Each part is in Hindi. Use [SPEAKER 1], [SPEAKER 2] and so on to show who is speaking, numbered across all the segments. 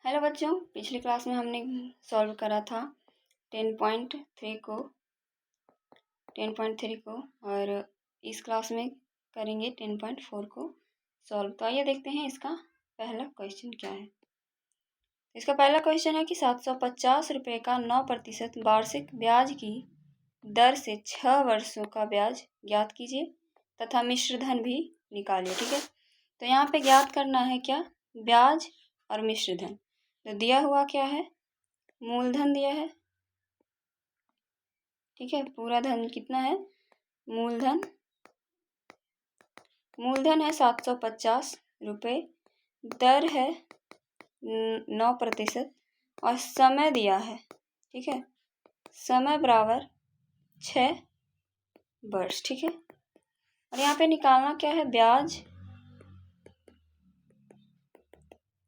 [SPEAKER 1] हेलो बच्चों, पिछली क्लास में हमने सॉल्व करा था 10.3 को और इस क्लास में करेंगे 10.4 को सॉल्व। तो आइए देखते हैं इसका पहला क्वेश्चन क्या है। इसका पहला क्वेश्चन है कि 750 रुपये का 9% वार्षिक ब्याज की दर से 6 वर्षों का ब्याज ज्ञात कीजिए तथा मिश्र धन भी निकालिए। ठीक है, तो यहाँ पे ज्ञात करना है क्या, ब्याज और मिश्र धन। तो दिया हुआ क्या है, मूलधन दिया है। ठीक है, पूरा धन कितना है, मूलधन है 750 रुपये, दर है 9% और समय दिया है। ठीक है, समय बराबर 6 वर्ष। ठीक है, और यहाँ पे निकालना क्या है, ब्याज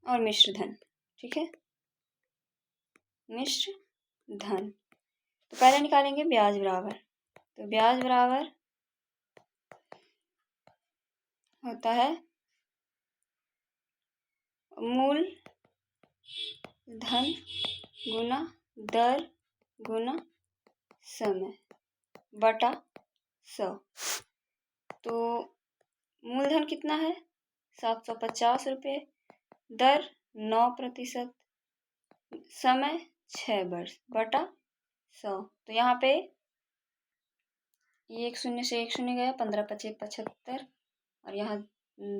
[SPEAKER 1] और मिश्र धन। ठीक है, मिश्र धन। तो पहले निकालेंगे ब्याज बराबर, तो ब्याज बराबर होता है मूल धन गुना दर गुना समय बटा 100। तो मूलधन कितना है 750 रुपये, दर 9%, समय 6 वर्ष बटा 100। तो यहाँ पे ये 1 शून्य से 1 शून्य गया, 15 पचे 75 और यहाँ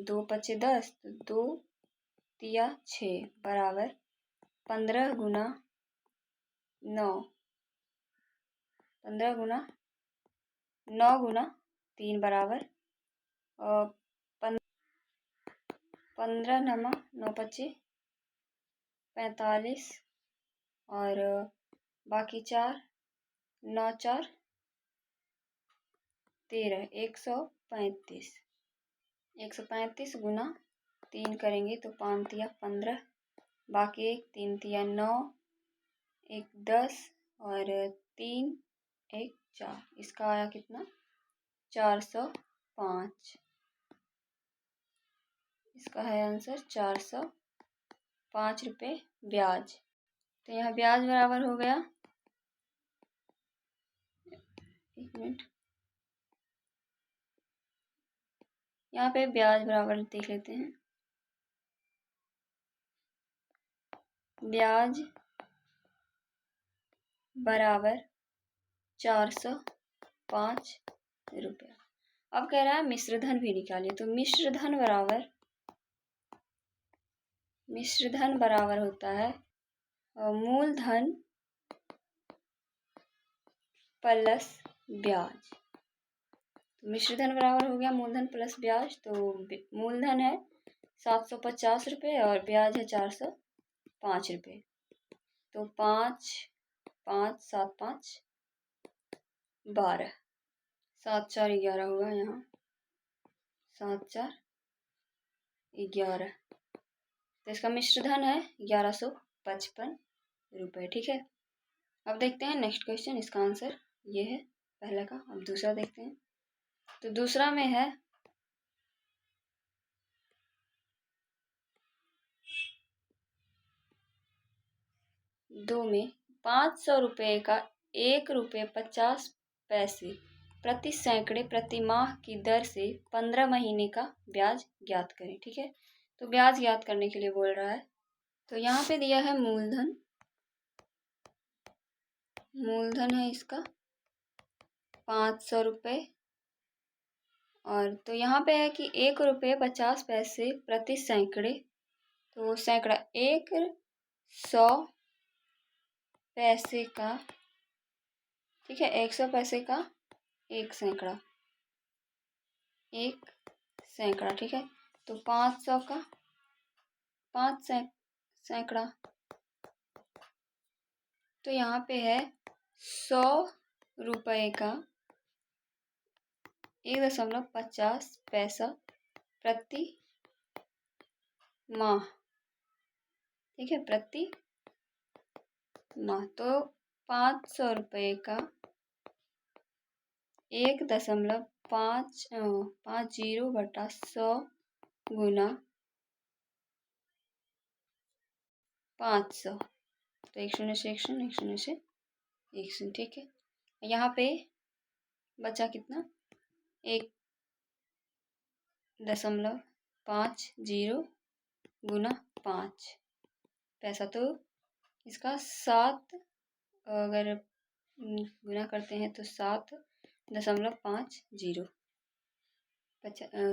[SPEAKER 1] 2 पचे 10, तो 2 तिया 6 बराबर 15 गुना 9, 15 गुना 9 गुना 3 बराबर 15 नमा 9 पचे 45 और बाकी 4 9 4 13 135 गुना 3 करेंगे तो 5 तिया 15, बाकी 1 3 तिया 9, 1 10 और 3 1 4, इसका आया कितना 405। इसका है आंसर 405 रुपये ब्याज। तो यहाँ ब्याज बराबर हो गया, एक मिनट, यहाँ पे ब्याज बराबर देख लेते हैं। ब्याज बराबर 405 रुपया। अब कह रहा है मिश्र धन भी निकालिए, तो मिश्र धन बराबर होता है मूलधन प्लस ब्याज। तो मिश्र धन बराबर हो गया मूलधन प्लस ब्याज। तो मूलधन है 750 रुपये और ब्याज है 405 रुपये। तो 5 5 7 5 12, 7 4 11 होगा, यहाँ 7 4 11। तो इसका मिश्र धन है 1155 रुपये। ठीक है, अब देखते हैं नेक्स्ट क्वेश्चन। इसका आंसर ये है पहला का। अब दूसरा देखते हैं। तो दूसरा में है दो में 500 रुपये का 1 रुपये 50 पैसे प्रति सैकड़े प्रति माह की दर से 15 महीने का ब्याज ज्ञात करें। ठीक है, तो ब्याज ज्ञात करने के लिए बोल रहा है। तो यहाँ पे दिया है मूलधन है इसका 500 रुपये, और तो यहाँ पे है कि 1 रुपये 50 पैसे प्रति सैकड़े, तो सैकड़ा 100 पैसे का। ठीक है, 100 पैसे का एक सैकड़ा, ठीक है। तो 500 का 5 सैकड़ा, तो यहाँ पे है 100 रुपये का 1.50 पैसा प्रति माह। ठीक है, प्रति माह। तो 500 रुपये का 1.50 बटा 100 गुना 500, तो 1 शून्य से 1 शून्य, 1 शून्य से 1 शून्य, ठीक है। यहाँ पे बचा कितना, 1.50 गुना 5 पैसा, तो इसका 7 अगर गुना करते हैं तो 7.50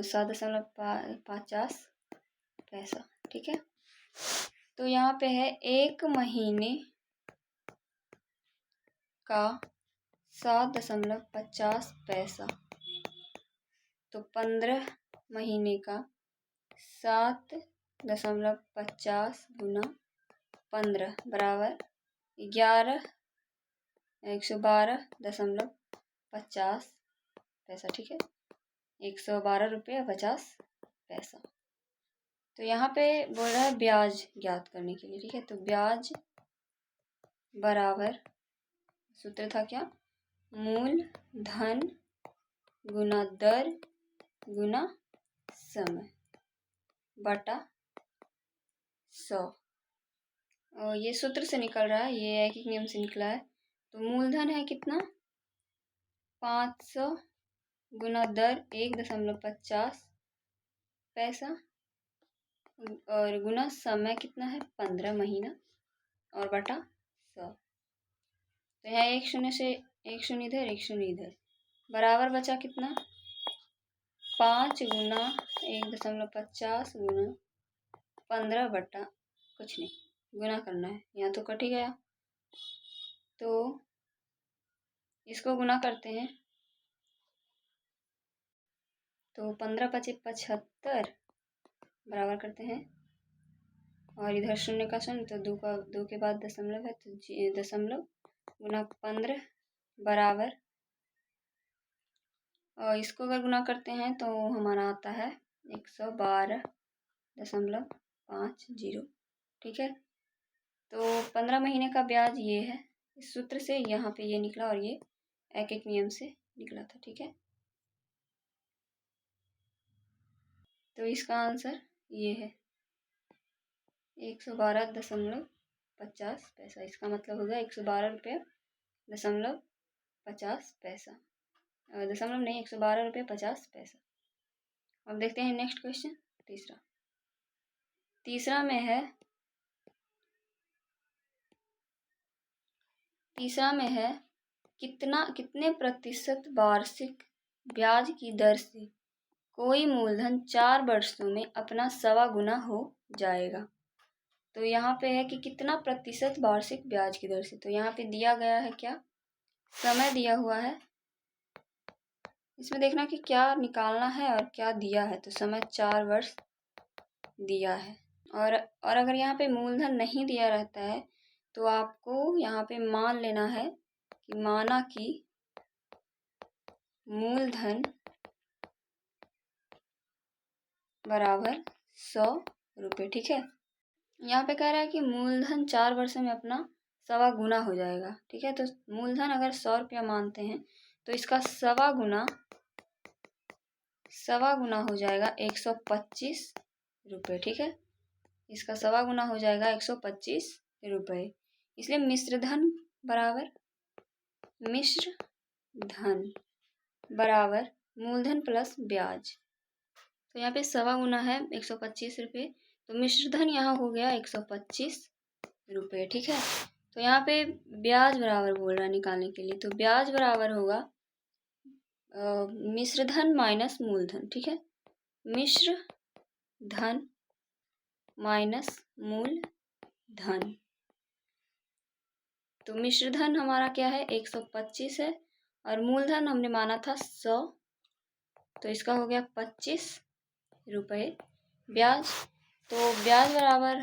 [SPEAKER 1] 7.50 पैसा, ठीक है। तो यहाँ पे है 1 महीने का 7.50 पैसा, तो 15 महीने का 7.50 गुना 15 बराबर 112.50 पैसा, ठीक है। 112 रुपये 50 पैसा। तो यहाँ पे बोल रहा है ब्याज ज्ञात करने के लिए, ठीक है। तो ब्याज बराबर, सूत्र था क्या, मूल धन गुना दर गुना समय बटा 100। और ये सूत्र से निकल रहा है, ये एक नियम से निकला है। तो मूलधन है कितना, 500 गुना दर 1.50 पैसा, और गुना समय कितना है 15 महीना, और बटा 100। तो यहाँ 1 शून्य से 1 शून्य इधर, 1 शून्य इधर, बराबर बचा कितना, 5 गुना 1.50 गुना 15 बटा कुछ नहीं, गुना करना है, यहाँ तो कट ही गया। तो इसको गुना करते हैं, तो 15 पचे 75 बराबर करते हैं, और इधर शून्य का शून्य, तो 2 के बाद दशमलव है, तो दशमलव गुना 15 बराबर, और इसको अगर गुना करते हैं तो हमारा आता है 112.50, ठीक है। तो 15 महीने का ब्याज ये है, इस सूत्र से यहाँ पे ये निकला, और ये एक एक नियम से निकला था, ठीक है। तो इसका आंसर ये है 112.50 पैसा। इसका मतलब होगा 112 रुपये 50 पैसा, दशमलव नहीं, 112 रुपये 50 पैसा। अब देखते हैं नेक्स्ट क्वेश्चन, तीसरा में है कितने प्रतिशत वार्षिक ब्याज की दर से कोई मूलधन 4 वर्षों में अपना 1.25 गुना हो जाएगा। तो यहाँ पे है कि कितना प्रतिशत वार्षिक ब्याज की दर से, तो यहाँ पे दिया गया है क्या, समय दिया हुआ है। इसमें देखना कि क्या निकालना है और क्या दिया है। तो समय 4 वर्ष दिया है, और अगर यहाँ पे मूलधन नहीं दिया रहता है तो आपको यहाँ पे मान लेना है कि माना कि मूलधन बराबर 100 रुपये, ठीक है। यहाँ पे कह रहा है कि मूलधन 4 वर्षों में अपना 1.25 गुना हो जाएगा, ठीक है। तो मूलधन अगर 100 रुपया मानते हैं तो इसका 1.25 गुना हो जाएगा 125 रुपये, ठीक है। इसका 1.25 गुना हो जाएगा 125 रुपये। इसलिए मिश्र धन बराबर मूलधन प्लस ब्याज। तो यहाँ पे 1.25 गुना है 125 रुपये, तो मिश्र धन यहाँ हो गया 125 रुपये, ठीक है। तो यहाँ पे ब्याज बराबर बोल रहा है निकालने के लिए, तो ब्याज बराबर होगा मिश्र धन माइनस मूलधन, ठीक है। मिश्र धन माइनस मूलधन, तो मिश्र धन हमारा क्या है 125 है, और मूलधन हमने माना था 100, तो इसका हो गया 25 रुपये ब्याज। तो ब्याज बराबर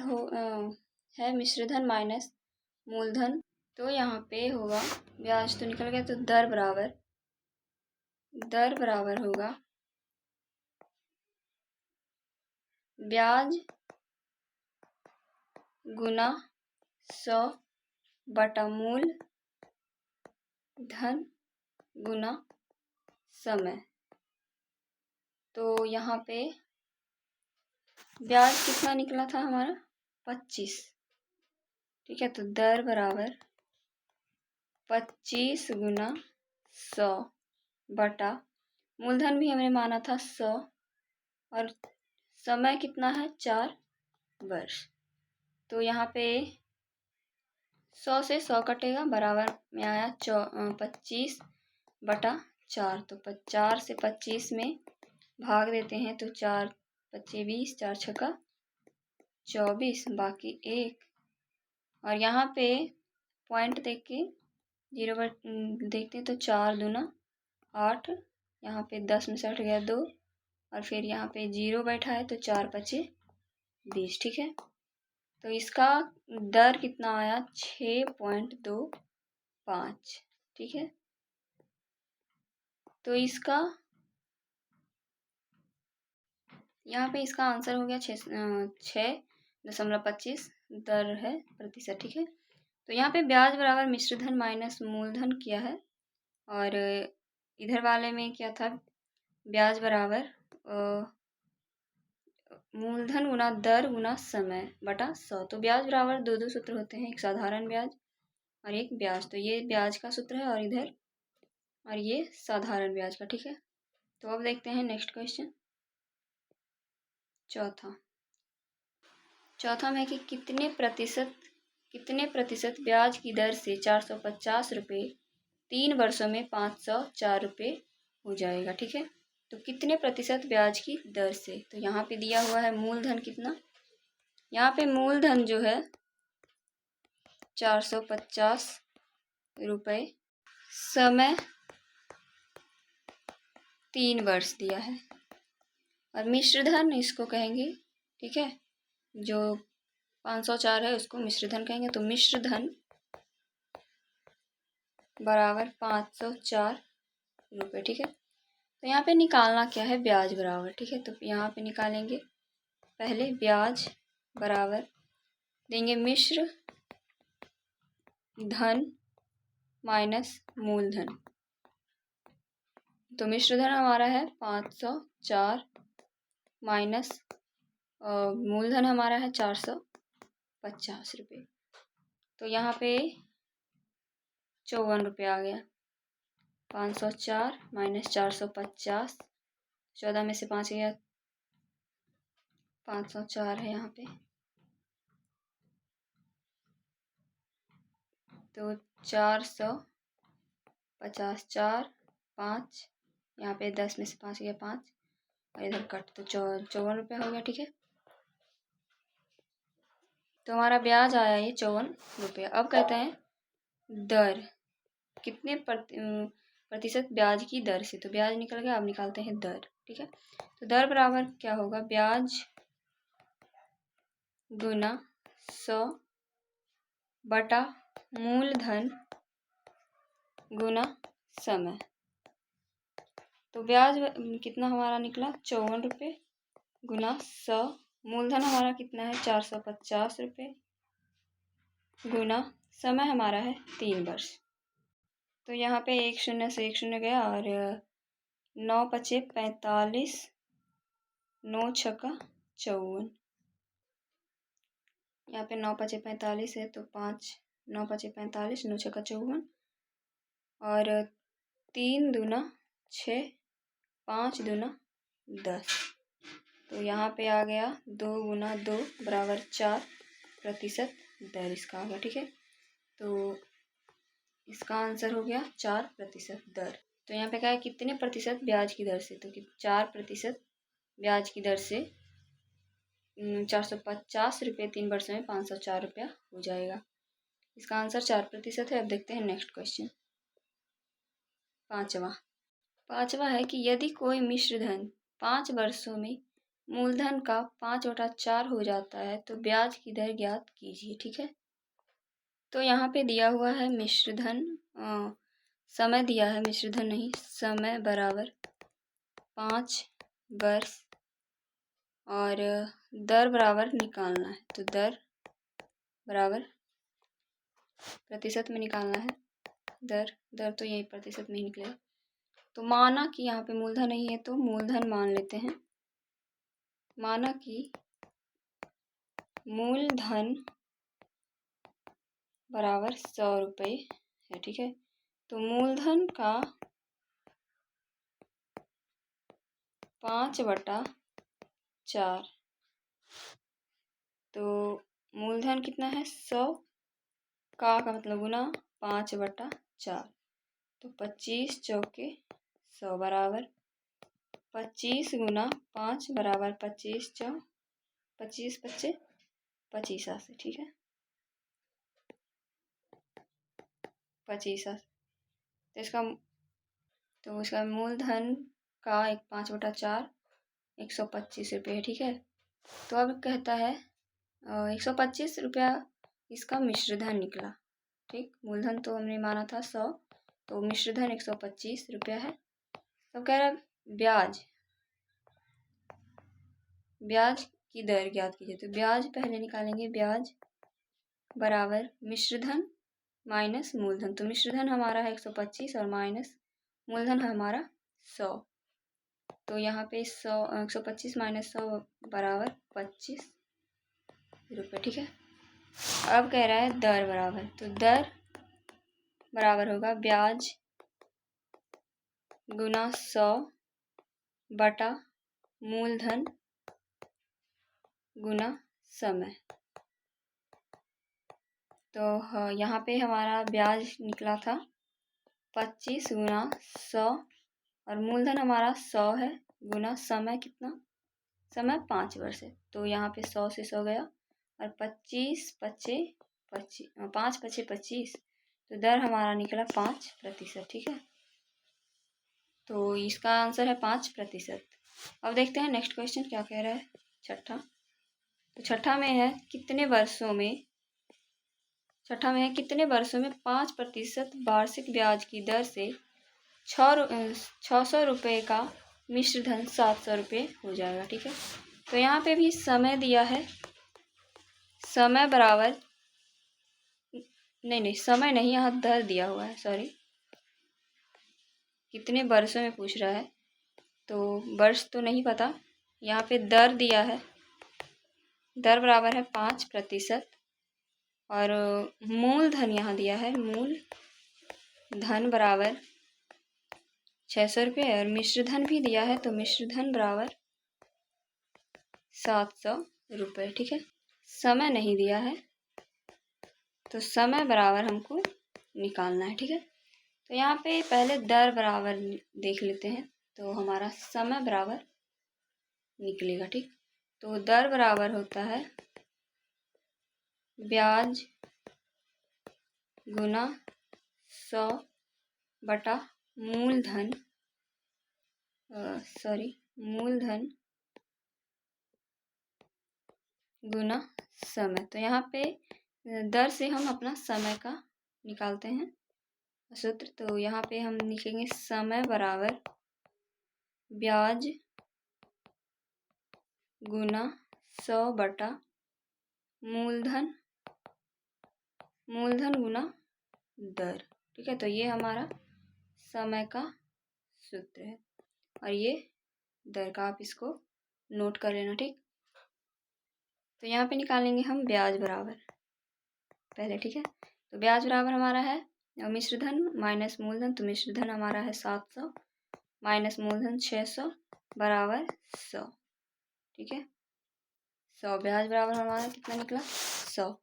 [SPEAKER 1] है मिश्रधन माइनस मूलधन, तो यहाँ पे होगा ब्याज तो निकल गया, तो दर बराबर होगा ब्याज गुना 100 बटा मूल धन गुना समय। तो यहाँ पे ब्याज कितना निकला था हमारा 25, ठीक है। तो दर बराबर 25 गुना 100 बटा मूलधन भी हमने माना था 100 और समय कितना है 4 वर्ष। तो यहाँ पे 100 से 100 कटेगा, बराबर में आया 25 बटा 4। तो 4 से 25 में भाग देते हैं तो 4 25 20, 4 छक्का 24, बाकी 1। और यहाँ पे पॉइंट देख के 0 पर देखते हैं तो 4 दूना 8, यहाँ पे 10 में से 8 गया 2 और फिर यहाँ पे 0 बैठा है तो 4 25 20। ठीक है। तो इसका दर कितना आया 6.25। ठीक है। तो इसका यहाँ पे इसका आंसर हो गया 6.25 दर है प्रतिशत। ठीक है। तो यहाँ पे ब्याज बराबर मिश्र धन माइनस मूलधन किया है और इधर वाले में क्या था, ब्याज बराबर मूलधन गुना दर गुना समय बटा 100। तो ब्याज बराबर दो सूत्र होते हैं, एक साधारण ब्याज और एक ब्याज। तो ये ब्याज का सूत्र है और इधर और ये साधारण ब्याज का। ठीक है। तो अब देखते हैं नेक्स्ट क्वेश्चन चौथा में कि कितने प्रतिशत ब्याज की दर से 450 रुपये 3 वर्षों में 504 रुपये हो जाएगा। ठीक है। तो कितने प्रतिशत ब्याज की दर से, तो यहाँ पे दिया हुआ है मूलधन कितना, यहाँ पे मूलधन जो है 450 रुपये, समय 3 वर्ष दिया है और मिश्रधन इसको कहेंगे। ठीक है। जो 504 है उसको मिश्रधन कहेंगे। तो मिश्रधन बराबर 504 रुपये। ठीक है। तो यहाँ पे निकालना क्या है, ब्याज बराबर। ठीक है। तो यहाँ पे निकालेंगे पहले ब्याज बराबर देंगे मिश्र धन माइनस मूलधन। तो मिश्रधन हमारा है 504 माइनस मूलधन हमारा है 450 रुपये। तो यहाँ पे 54 रुपये आ गया। 504 माइनस 450, 14 में से 5 गया, 504 है यहाँ पे। तो 450 4 5, यहाँ पे 10 में से 5 गया 5 और इधर कट, तो 54 रुपये हो गया। ठीक है। तो हमारा ब्याज आया ये 54 रुपये। अब कहते हैं दर कितने प्रतिशत ब्याज की दर से, तो ब्याज निकल गया, अब निकालते हैं दर। ठीक है। तो दर बराबर क्या होगा, ब्याज गुना 100 बटा मूलधन गुना समय। तो ब्याज कितना हमारा निकला 54 रुपये गुना 100, मूलधन हमारा कितना है 450 रुपये गुना समय हमारा है 3 वर्ष। तो यहाँ पे 1 शून्य से 1 शून्य गया और 9 पचे 45, 9 छक्का 54, यहाँ पे 9 पचे 45 है तो 5, 9 पचे 45, 9 छक्का 54 और 3 दूना 6, 5 दूना 10। तो यहाँ पे आ गया 2 गुना 2 बराबर 4% दर इसका आ गया। ठीक है। तो इसका आंसर हो गया 4% दर। तो यहाँ पे क्या है, कितने प्रतिशत ब्याज की दर से, तो 4% ब्याज की दर से 450 रुपये 3 वर्षों में 504 रुपया हो जाएगा। इसका आंसर 4% है। अब देखते हैं नेक्स्ट क्वेश्चन पाँचवा है कि यदि कोई मिश्रधन 5 वर्षों में मूलधन का 5/4 हो जाता है तो ब्याज की दर ज्ञात कीजिए। ठीक है। तो यहाँ पे दिया हुआ है मिश्रधन, समय दिया है, मिश्रधन नहीं, समय बराबर 5 वर्ष और दर बराबर निकालना है। तो दर बराबर प्रतिशत में निकालना है। दर तो यही प्रतिशत में ही निकलेगा। तो माना कि यहाँ पे मूलधन नहीं है तो मूलधन मान लेते हैं। माना कि मूलधन बराबर 100 रुपये है। ठीक है, तो मूलधन का 5/4, तो मूलधन कितना है 100, का मतलब गुना 5/4, तो 25 चौके 100 बराबर 25 गुना 5 बराबर 25 25 25 25 ठीक है, 25। तो इसका मूलधन का 5/4 125 रुपये है। ठीक है, तो अब कहता है 125 रुपया इसका मिश्रधन निकला। ठीक, मूलधन तो हमने माना था 100, तो मिश्रधन 125 रुपया है। तो कह रहा है ब्याज की दर ज्ञात कीजिए। तो ब्याज पहले निकालेंगे, ब्याज बराबर मिश्रधन माइनस मूलधन। तो मिश्रधन हमारा है 125 और माइनस मूलधन है हमारा 100। तो यहाँ पे 125 माइनस 100 बराबर 25 रुपये। ठीक है, अब कह रहा है दर बराबर, तो दर बराबर होगा ब्याज गुना 100 बटा मूलधन गुना समय। तो यहाँ पे हमारा ब्याज निकला था 25 गुना 100 और मूलधन हमारा 100 है, गुना समय कितना, समय 5 वर्ष है। तो यहाँ पे 100 से 100 गया और 25 पच्चे 25, 5 पच्चे 25, तो दर हमारा निकला 5%। ठीक है, तो इसका आंसर है 5%। अब देखते हैं नेक्स्ट क्वेश्चन क्या कह रहा है, छठा। तो छठा में है कितने वर्षों में 5% वार्षिक ब्याज की दर से 600 रुपये का मिश्रधन 700 रुपये हो जाएगा। ठीक है, तो यहाँ पे भी समय दिया है, समय बराबर नहीं समय नहीं, यहाँ दर दिया हुआ है, सॉरी, कितने वर्षों में पूछ रहा है, तो वर्ष तो नहीं पता, यहाँ पे दर दिया है, दर बराबर है 5% और मूलधन यहाँ दिया है, मूल धन बराबर 600 रुपये और मिश्रधन भी दिया है, तो मिश्रधन बराबर 700 रुपये। ठीक है, समय नहीं दिया है, तो समय बराबर हमको निकालना है। ठीक है, तो यहाँ पे पहले दर बराबर देख लेते हैं, तो हमारा समय बराबर निकलेगा। ठीक, तो दर बराबर होता है ब्याज गुना 100 बटा मूलधन मूलधन गुना समय। तो यहाँ पे दर से हम अपना समय का निकालते हैं सूत्र, तो यहाँ पे हम लिखेंगे समय बराबर ब्याज गुना 100 बटा मूलधन गुना दर। ठीक है, तो ये हमारा समय का सूत्र है और ये दर का, आप इसको नोट कर लेना। ठीक, तो यहाँ पे निकालेंगे हम ब्याज बराबर पहले। ठीक है, तो ब्याज बराबर हमारा है मिश्रधन माइनस मूलधन, तो मिश्रधन हमारा है 700 माइनस मूलधन 600 बराबर 100। ठीक है, 100 ब्याज बराबर हमारा कितना निकला 100।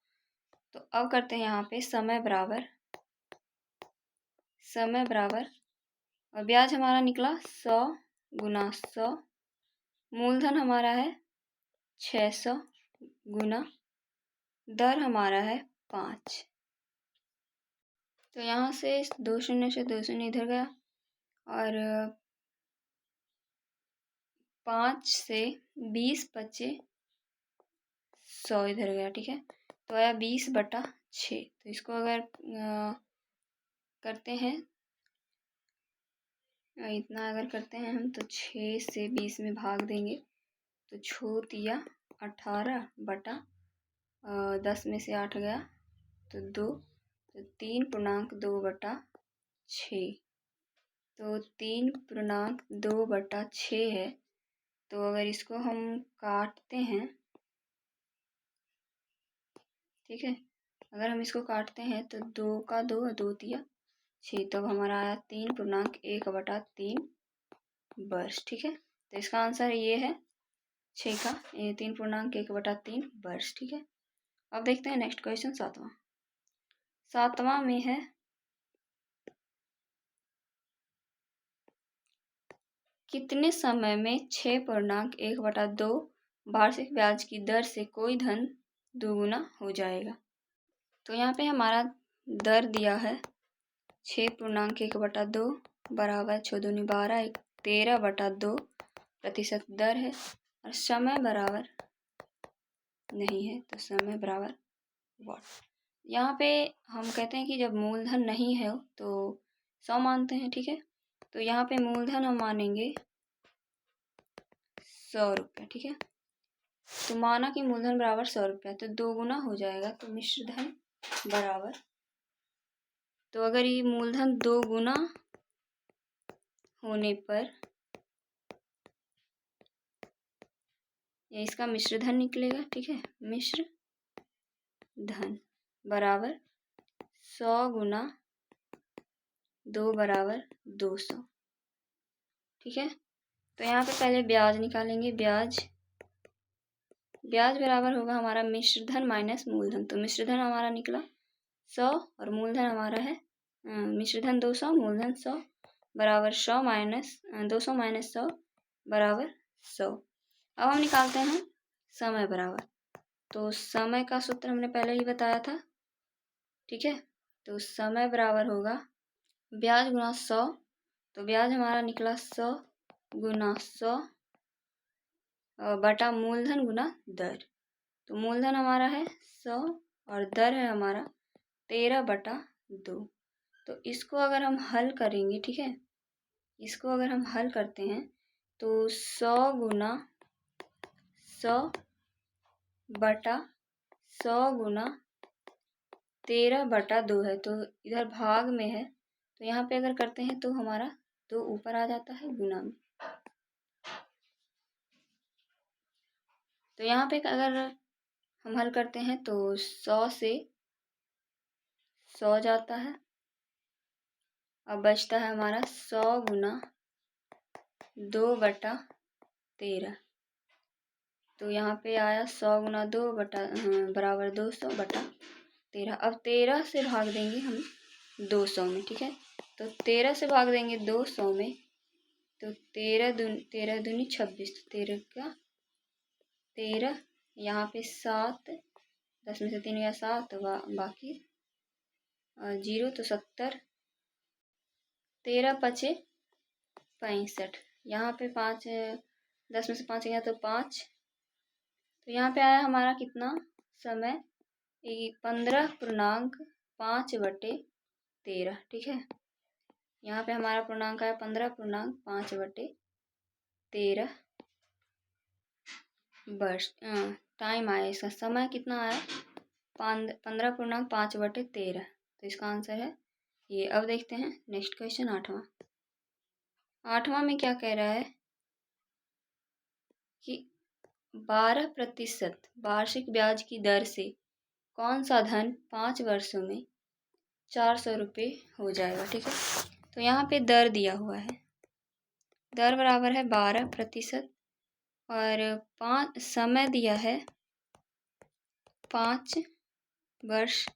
[SPEAKER 1] तो अब करते हैं यहाँ पे समय बराबर और ब्याज हमारा निकला 100 गुना 100, मूलधन हमारा है 600 गुना दर हमारा है 5। तो यहाँ से 2 शून्य से 2 शून्य इधर गया और 5 से 20 बचे 100 इधर गया। ठीक है, तो आया 20/6। तो इसको अगर करते हैं इतना अगर करते हैं हम, तो 6 से 20 में भाग देंगे, तो 6 × 18 बटा 10 में से 8 गया तो 2, तो 3.2/6, तो 3.2/6 है। तो अगर इसको हम काटते हैं, ठीक है, अगर हम इसको काटते हैं तो 2 का 2, 2 तिया 6, तो हमारा आया 3.1/3 वर्ष। ठीक है, तो इसका आंसर ये है 6 का 3.1/3 वर्ष। ठीक है, अब देखते हैं नेक्स्ट क्वेश्चन 7वां में है कितने समय में 6.1/2 वार्षिक ब्याज की दर से कोई धन दोगुना हो जाएगा। तो यहाँ पे हमारा दर दिया है 6.1/2 बराबर 6 दूनी 12 13/2% दर है, और समय बराबर नहीं है, तो समय बराबर वॉट। यहाँ पे हम कहते हैं कि जब मूलधन नहीं है तो 100 मानते हैं। ठीक है, तो यहाँ पे मूलधन हम मानेंगे 100 रुपये। ठीक है, तो माना कि मूलधन बराबर 100 रुपये, तो 2 गुना हो जाएगा, तो मिश्र धन बराबर, तो अगर ये मूलधन 2 गुना होने पर ये इसका मिश्र धन निकलेगा। ठीक है, मिश्र धन बराबर 100 गुना 2 बराबर 200। ठीक है, तो यहाँ पे पहले ब्याज निकालेंगे। ब्याज बराबर होगा हमारा मिश्र धन माइनस मूलधन, तो मिश्र धन हमारा निकला 100 और मूलधन हमारा है मिश्र धन 200, मूलधन 100 बराबर 200 माइनस 100 बराबर 100। अब हम निकालते हैं समय बराबर, तो समय का सूत्र हमने पहले ही बताया था। ठीक है, तो समय बराबर होगा ब्याज गुना 100, तो ब्याज हमारा निकला 100 गुना 100 बटा मूलधन गुना दर, तो मूलधन हमारा है 100 और दर है हमारा 13/2। तो इसको अगर हम हल करेंगे, ठीक है, इसको अगर हम हल करते हैं तो 100 गुना 100 बटा 100 गुना 13/2 है, तो इधर भाग में है, तो यहाँ पे अगर करते हैं तो हमारा 2 ऊपर आ जाता है गुना में, तो यहाँ पे अगर हम हल करते हैं तो 100 से 100 जाता है, अब बचता है हमारा 100 गुना 2/13, तो यहाँ पे आया 100 गुना 2 बराबर 200/13। अब 13 से भाग देंगे हम 200 में। ठीक है, तो 13 से भाग देंगे 200 में, तो 13 दूनी 26, 13 का 13, यहाँ पे 7, 10 में से 3 गया 7, बाकी 0, तो 70, 13 पचे 65, यहाँ पे 5, 10 में से 5 गया तो 5, तो यहाँ पे आया हमारा कितना समय 15.5/13। ठीक है, यहाँ पे हमारा पूर्णांक आया 15.5/13 वर्ष। टाइम आया, इसका समय कितना आया 15.5/13, तो इसका आंसर है ये। अब देखते हैं नेक्स्ट क्वेश्चन 8वां में क्या कह रहा है कि 12% वार्षिक ब्याज की दर से कौन सा धन 5 वर्षों में 400 रुपये हो जाएगा। ठीक है, तो यहाँ पे दर दिया हुआ है, दर बराबर है 12% और 5 समय दिया है 5 वर्ष,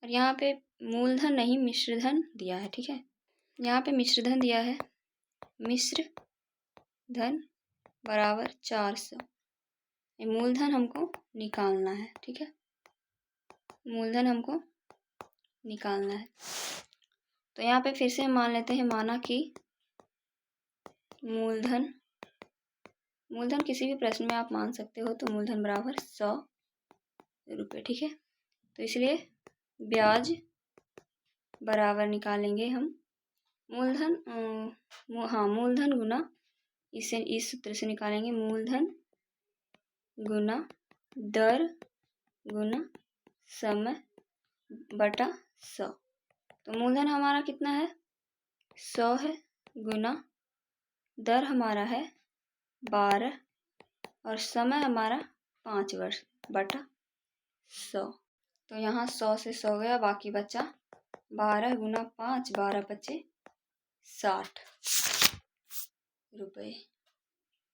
[SPEAKER 1] और यहाँ पे मूलधन नहीं मिश्र धन दिया है। ठीक है, यहाँ पे मिश्र धन दिया है, मिश्र धन बराबर 400, मूलधन हमको निकालना है। ठीक है, मूलधन हमको निकालना है, तो यहाँ पे फिर से मान लेते हैं, माना कि मूलधन किसी भी प्रश्न में आप मान सकते हो, तो मूलधन बराबर 100 रुपये। ठीक है, तो इसलिए ब्याज बराबर निकालेंगे हम मूलधन, मूलधन गुना इस सूत्र से निकालेंगे, मूलधन गुना दर गुना समय बटा 100, तो मूलधन हमारा कितना है 100 है, गुना दर हमारा है 12 और समय हमारा 5 वर्ष बटा 100। तो यहाँ 100 से 100 गया, बाकी बचा 12 गुना 5, 12 पचे 60 रुपये।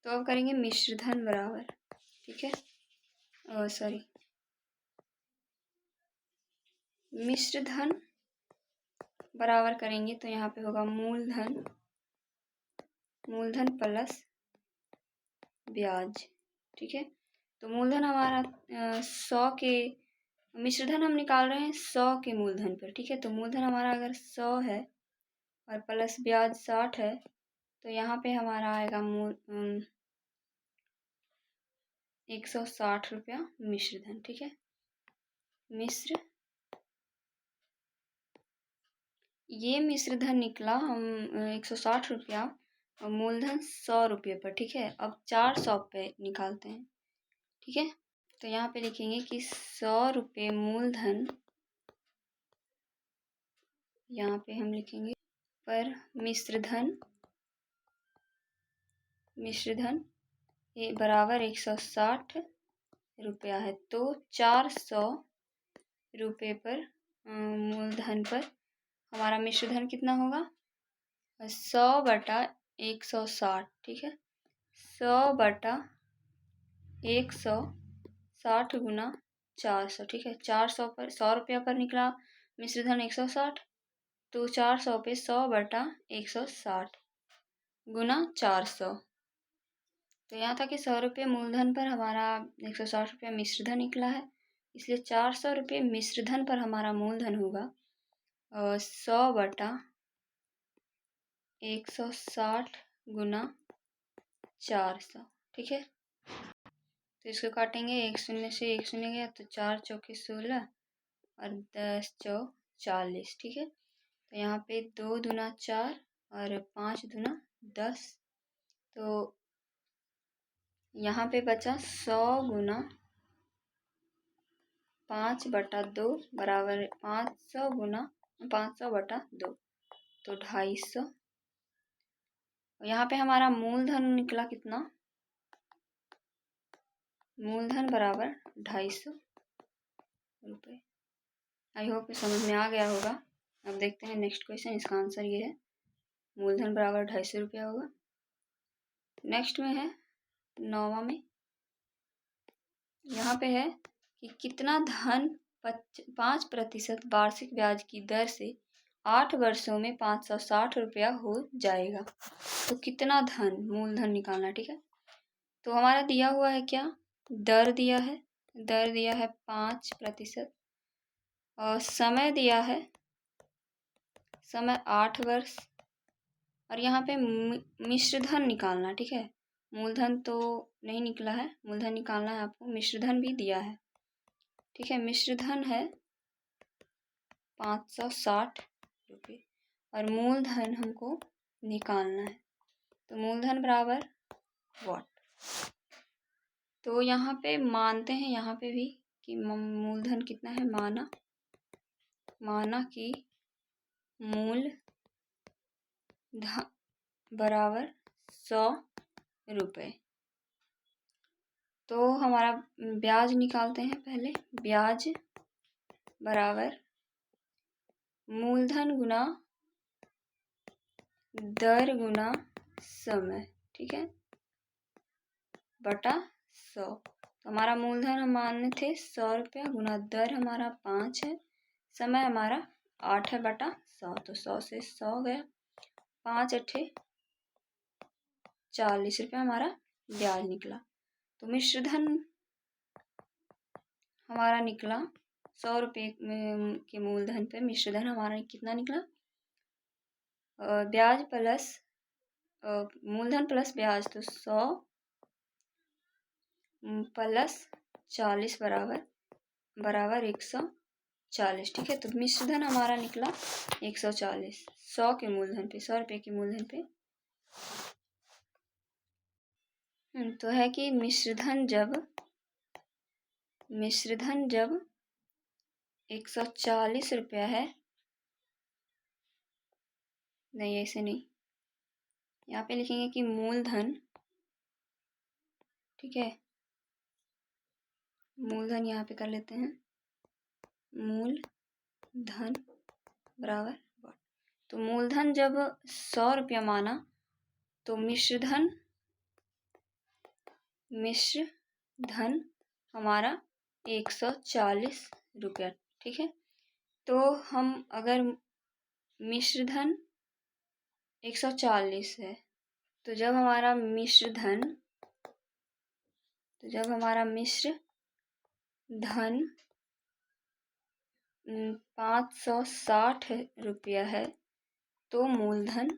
[SPEAKER 1] तो अब करेंगे मिश्र धन बराबर, ठीक है, सॉरी, मिश्र धन बराबर करेंगे तो यहाँ पे होगा मूलधन प्लस ब्याज, ठीक है। तो मूलधन हमारा 100 के, मिश्र धन हम निकाल रहे हैं 100 के मूलधन पर, ठीक है। तो मूलधन हमारा अगर 100 है और प्लस ब्याज 60 है, तो यहाँ पे हमारा आएगा 160 रुपया मिश्र धन, ठीक है। ये मिश्र धन निकला हम 160 रुपया और मूलधन 100 रुपये पर, ठीक है। अब 400 पे निकालते हैं, ठीक है। तो यहाँ पे लिखेंगे कि 100 रुपये मूलधन, यहाँ पे हम लिखेंगे पर मिश्र धन ये बराबर 160 रुपया है। तो 400 रुपये पर मूलधन पर हमारा मिश्र धन कितना होगा, 100 बटा 160, ठीक है। 100 बटा 160 गुना 400, ठीक है। 400 पर 100 रुपया पर निकला मिश्र धन 160, तो 400 पे 100 बटा 160 गुना 400। तो यहाँ था कि 100 रुपये मूलधन पर हमारा 160 रुपया मिश्र धन निकला है, इसलिए 400 रुपये मिश्र धन पर हमारा मूलधन होगा 100 बटा 160 गुना 400, ठीक है। तो इसको काटेंगे, 1 शून्य से 1 शून्य गया, तो 4 चौके 16 और 10 चौक 40, ठीक है। तो यहाँ पे 2 दूना 4 और 5 दूना 10, तो यहाँ पे बचा 100 गुना 5 बटा 2 बराबर 500 गुना 500 बटा 2, तो 250। यहाँ पे हमारा मूलधन निकला कितना, मूलधन बराबर 250 रुपये। आई होप समझ में आ गया होगा। अब देखते हैं नेक्स्ट क्वेश्चन, इसका आंसर ये है, मूलधन बराबर 250 रुपया होगा। नेक्स्ट में है 9वां में, यहाँ पे है कि कितना धन 5% वार्षिक ब्याज की दर से 8 वर्षों में 560 रुपया हो जाएगा। तो कितना धन, मूलधन निकालना, ठीक है। तो हमारा दिया हुआ है क्या, दर दिया है 5% और समय दिया है, समय 8 वर्ष, और यहाँ पे मिश्र धन निकालना, ठीक है। मूलधन तो नहीं निकला है, मूलधन निकालना है आपको, मिश्र धन भी दिया है, ठीक है। मिश्र धन है 560 रुपये और मूलधन हमको निकालना है। तो मूलधन बराबर व्हाट, तो यहाँ पे मानते हैं, यहाँ पे भी कि मूलधन कितना है, माना कि मूल धन बराबर 100 रुपये। तो हमारा ब्याज निकालते हैं पहले, ब्याज बराबर मूलधन गुना दर गुना समय, ठीक है, बटा 100। तो हमारा मूलधन हम माने थे 100 रुपया गुना दर हमारा 5 है, समय हमारा 8 है बटा 100, तो 100 से 100 गया, 5 अट्ठे 40 रुपया हमारा ब्याज निकला। तो मिश्र धन हमारा निकला 100 रुपये के मूलधन पे मिश्र धन हमारा कितना निकला, ब्याज प्लस मूलधन प्लस ब्याज, तो 100 प्लस 40 बराबर 140, ठीक है। तो मिश्र धन हमारा निकला 140, 100 के मूलधन पे, 100 रुपये के मूलधन पे। तो है कि मिश्र धन जब 140 रुपया है, नहीं ऐसे नहीं, यहाँ पे लिखेंगे कि मूलधन, ठीक है, मूलधन यहाँ पे कर लेते हैं, मूलधन बराबर 1। तो मूलधन जब 100 रुपया माना तो मिश्र धन हमारा 140 रुपया। ठीक है, तो हम अगर मिश्र धन 140 है तो जब हमारा मिश्र धन 560 रुपया है तो मूलधन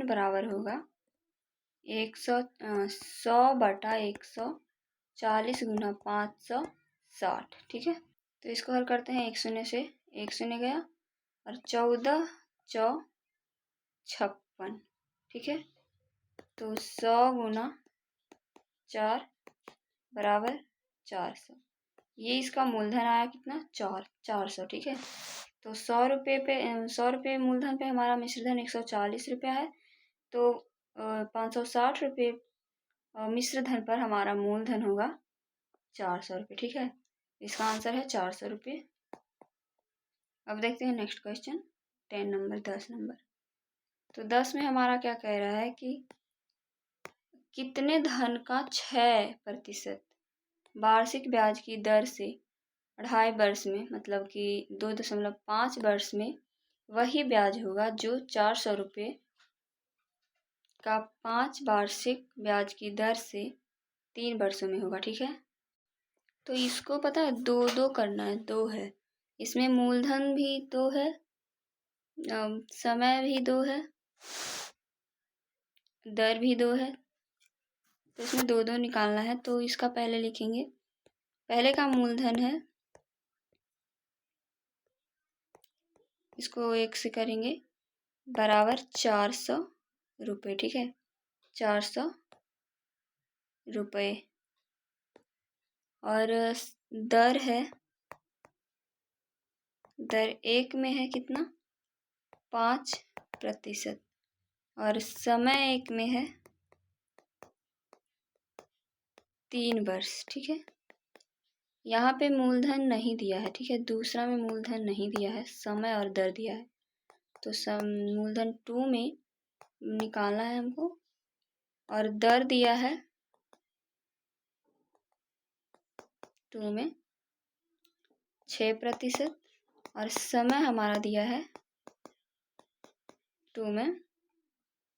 [SPEAKER 1] बराबर होगा 100 बटा 140 गुना 560। ठीक है, तो इसको हल करते हैं। 1 शून्य से 1 शून्य गया और 14 चौ 56। ठीक है, तो 100 गुना 4 बराबर 400। ये इसका मूलधन आया कितना, 400। ठीक है, तो 100 रुपये मूलधन पे हमारा मिश्रधन 140 रुपया है, तो 560 रुपये मिश्रधन पर हमारा मूलधन होगा 400 रुपये। ठीक है, इसका आंसर है 400 रुपये। अब देखते हैं नेक्स्ट क्वेश्चन 10 नंबर 10 नंबर। तो 10 में हमारा क्या कह रहा है कि कितने धन का 6% वार्षिक ब्याज की दर से 2.5 वर्ष में, मतलब कि 2.5 वर्ष में वही ब्याज होगा जो 400 रुपये का 5 वार्षिक ब्याज की दर से 3 वर्षों में होगा। ठीक है, तो इसको पता है 2 करना है, 2 है इसमें, मूलधन भी 2 है, समय भी 2 है, दर भी 2 है, तो इसमें 2 निकालना है। तो इसका पहले लिखेंगे, पहले का मूलधन है, इसको 1 से करेंगे, बराबर 400 रुपये। ठीक है, 400 रुपये, और दर है, दर 1 में है कितना, 5%, और समय 1 में है 3 वर्ष। ठीक है, यहाँ पे मूलधन नहीं दिया है। ठीक है, दूसरा में मूलधन नहीं दिया है, समय और दर दिया है, तो मूलधन 2 में निकालना है हमको, और दर दिया है 2 में 6%, और समय हमारा दिया है 2 में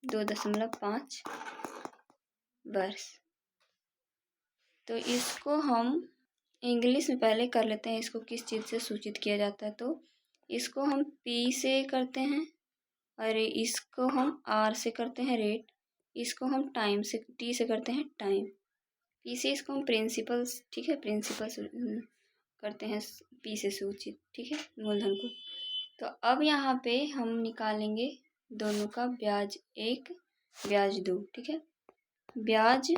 [SPEAKER 1] 2.5 वर्ष। तो इसको हम इंग्लिश में पहले कर लेते हैं, इसको किस चीज़ से सूचित किया जाता है। तो इसको हम P से करते हैं, और इसको हम R से करते हैं रेट, इसको हम टाइम से T से करते हैं टाइम, P से इसको हम प्रिंसिपल्स, ठीक है, प्रिंसिपल्स करते हैं P से सूचित। ठीक है, मूलधन को। तो अब यहाँ पे हम निकालेंगे दोनों का ब्याज 1 ब्याज 2। ठीक है, ब्याज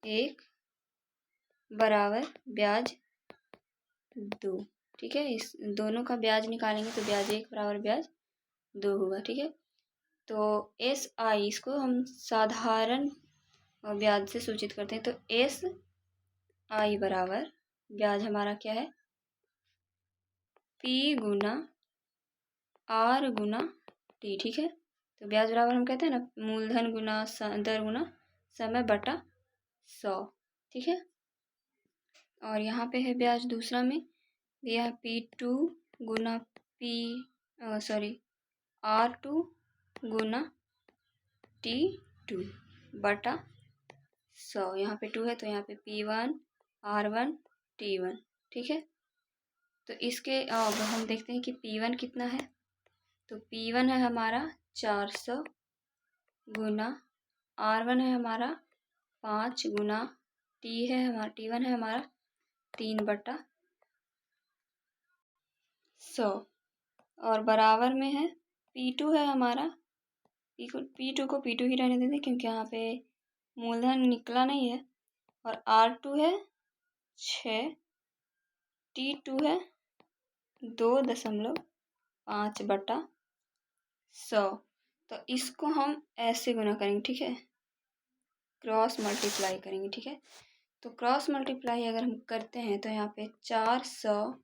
[SPEAKER 1] 1 बराबर ब्याज 2। ठीक है, इस दोनों का ब्याज निकालेंगे तो ब्याज 1 बराबर ब्याज 2 होगा। ठीक है, तो SI इसको हम साधारण ब्याज से सूचित करते हैं, तो SI बराबर ब्याज हमारा क्या है, P गुना R गुना T। ठीक है, तो ब्याज बराबर हम कहते हैं ना, मूलधन गुना दर गुना समय बटा 100। ठीक है, और यहाँ पे है ब्याज दूसरा में दिया है P2 गुना R2 गुना T2 बटा 100। यहाँ पे 2 है तो यहाँ पे P1 R1 T1। ठीक है, तो इसके अब हम देखते हैं कि P1 कितना है। तो P1 है हमारा 400 गुना R1 है हमारा 5 गुना T1 है हमारा 3 बटा 100, और बराबर में है P2 है हमारा, P2 को P2 ही रहने देते क्योंकि यहाँ पे मूलधन निकला नहीं है, और R2 है 6, T2 है 2.5 बटा 100। तो इसको हम ऐसे गुना करेंगे। ठीक है, क्रॉस मल्टीप्लाई करेंगे। ठीक है, तो क्रॉस मल्टीप्लाई अगर हम करते हैं तो यहाँ पे 400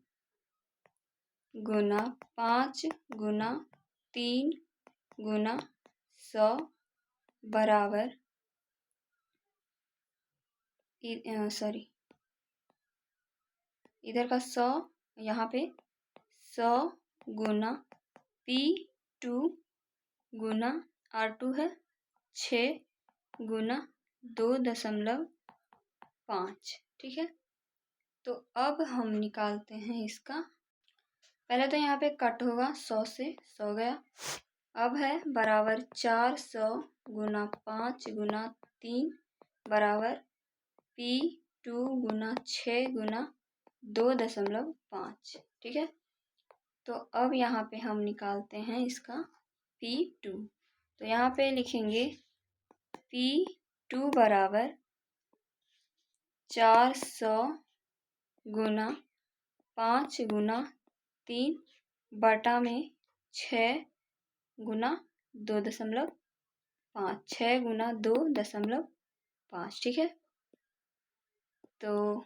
[SPEAKER 1] गुना 5 गुना 3 गुना 100 बराबर सॉरी इधर का 100 यहाँ पे 100 गुना P2 गुना R2 है 6 गुना 2.5। ठीक है, तो अब हम निकालते हैं इसका। पहले तो यहाँ पे कट होगा 100 से 100 गया। अब है बराबर 400 गुना 5 गुना 3 बराबर P2 गुना 6 गुना 2.5। ठीक है, तो अब यहाँ पे हम निकालते हैं इसका P2। तो यहाँ पे लिखेंगे P2 बराबर 400 गुना 5 गुना 3 बटा में 6 गुना 2.5 6 गुना 2.5। ठीक है, तो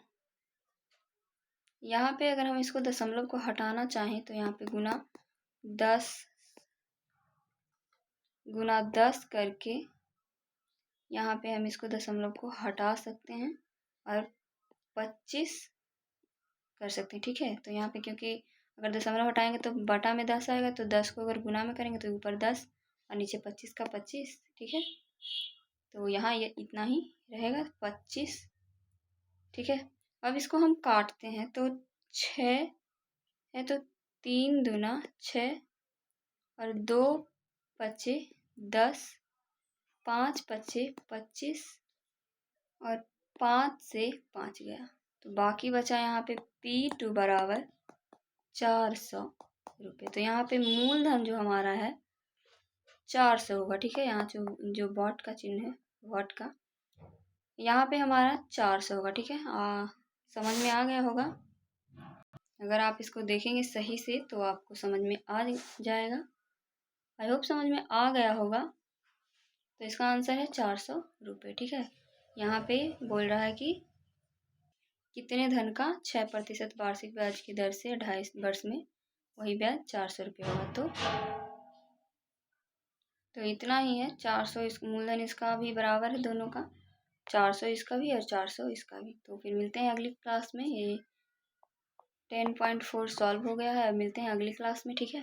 [SPEAKER 1] यहाँ पे अगर हम इसको दशमलव को हटाना चाहें तो यहाँ पे गुना 10 करके यहाँ पे हम इसको दशमलव को हटा सकते हैं और 25 कर सकते हैं। ठीक है, तो यहाँ पे क्योंकि अगर दशमलव हटाएंगे तो बटा में 10 आएगा, तो 10 को अगर गुना में करेंगे तो ऊपर 10 और नीचे 25 का 25। ठीक है, तो यहाँ ये इतना ही रहेगा 25। ठीक है, अब इसको हम काटते हैं तो 6 है तो 3 दूना 6 और 2 पचे 10 5 पचे 25 और 5 से 5 गया, तो बाकी बचा यहाँ पे P2 बराबर 400 रुपये। तो यहाँ पे मूलधन जो हमारा है 400 होगा। ठीक है, यहाँ जो वॉट का चिन्ह है वॉट का, यहाँ पे हमारा 400 होगा। ठीक है, समझ में आ गया होगा। अगर आप इसको देखेंगे सही से तो आपको समझ में आ जाएगा। आई होप समझ में आ गया होगा। तो इसका आंसर है 400 रुपये। ठीक है, यहाँ पे बोल रहा है कि कितने धन का 6% वार्षिक ब्याज की दर से 2.5 वर्ष में वही ब्याज 400 रुपये होगा। तो इतना ही है। 400 इस मूलधन इसका भी बराबर है, दोनों का 400 इसका भी और 400 इसका भी। तो फिर मिलते हैं अगली क्लास में। ये 10.4 सॉल्व हो गया है। अब मिलते हैं अगली क्लास में। ठीक है।